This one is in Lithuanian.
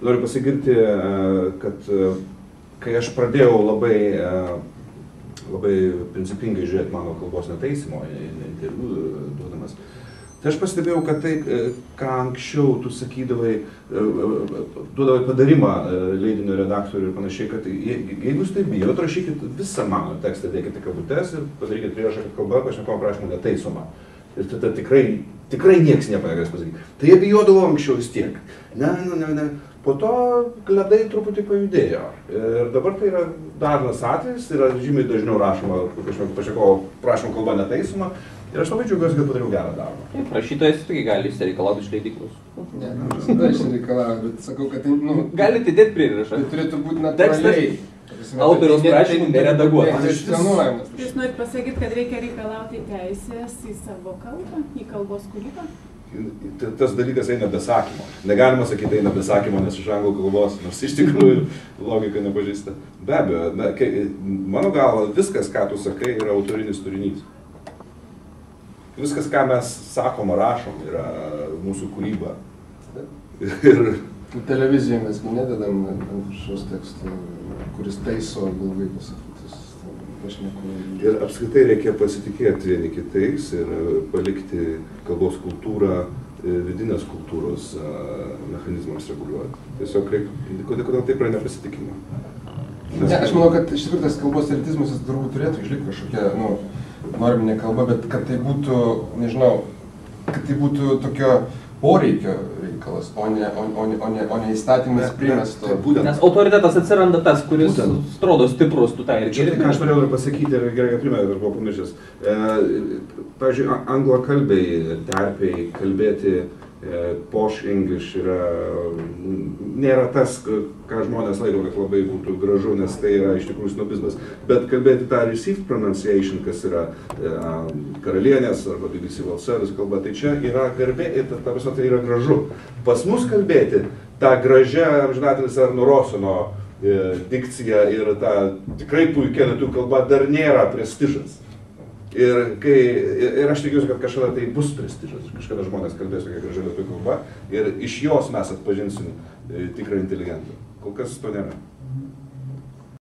noriu pasigirti, kad kai aš pradėjau labai principingai žiūrėti mano kalbos netaisymo interviu duodamas, tai aš pastebėjau, kad tai, ką anksčiau tu sakydavai, duodavai padarimą leidinio redaktoriui ir panašiai, kad jeigu jūs tai bijot, rašykit visą mano tekstą, dėkite kabutes ir padarykit prierašą, kad kalba pašnekovo prašymu netaisoma. Ir tada tikrai nieks nepagalės pasakyti. Tai jie bijodavo anksčiau vis tiek. Ne. Po to ledai truputį pajudėjo. Ir dabar tai yra dažnas atvejis, yra žymiai dažniau rašoma, pašnekovo prašymu kalba netaisoma. Ir aš labai džiaugiuosi, kad padariau gerą darbą. Taip, rašytojas irgi gali išsireikalauti iš leidyklos. Ne, visada išsireikalauju, bet sakau, kad tai, galite dėti prirašą. Tai turėtų būti natūraliai. Autoriaus prašymų neredaguojamas. Jūs norit pasakyti, kad reikia reikalauti teisės į savo kalbą, į kalbos kūrybą? Tas dalykas eina be sakymo. Negalima sakyti eina be sakymo, nes iš anglų kalbos, nors iš tikrųjų logika nepažįsta. Be abejo, mano galva, viskas, ką tu sakai, yra autorinis turinys. Viskas, ką mes sakom ar rašom, yra mūsų kūryba. Televizijoje mes nededam šios tekstų, kuris taiso blogai pasakytus pašnekovai. Ir apskritai reikia pasitikėti vieni kitais ir palikti kalbos kultūrą, vidinės kultūros mechanizmams reguliuoti. Tiesiog kodėl taip yra nepasitikimo? Ne, aš manau, kad iš tikrųjų tas kalbos elitizmas turbūt turėtų išlikti kažkokia, norminė kalba, bet kad tai būtų, nežinau, kad tai būtų tokio poreikio reikalas, o ne įstatymas primesto. Nes autoritetas atsiranda tas, kuris atrodo stiprus, tu tą ir girdi. Ką aš norėjau pasakyti, ir gerai, kad primenu, kad aš buvau pamiršęs. Pavyzdžiui, anglakalbiai terpiai kalbėti posh English nėra tas, ką žmonės laiko, kad labai būtų gražu, nes tai yra iš tikrųjų snobizmas. Bet kalbėti tą received pronunciation, kas yra karalienės arba BBC World Service kalba, tai čia yra garbė ir tai yra gražu. Pas mus kalbėti tą gražią amžinatilis Arno Rosono dikciją ir tą tikrai puikia lietuvių kalba dar nėra prestižas. Ir aš tikiuosi, kad kažkada tai bus prestižas, kažkada žmonės kalbės tokia gražia lietuvių kalba ir iš jos mes atpažinsim tikrą inteligentą. Kol kas to nėra.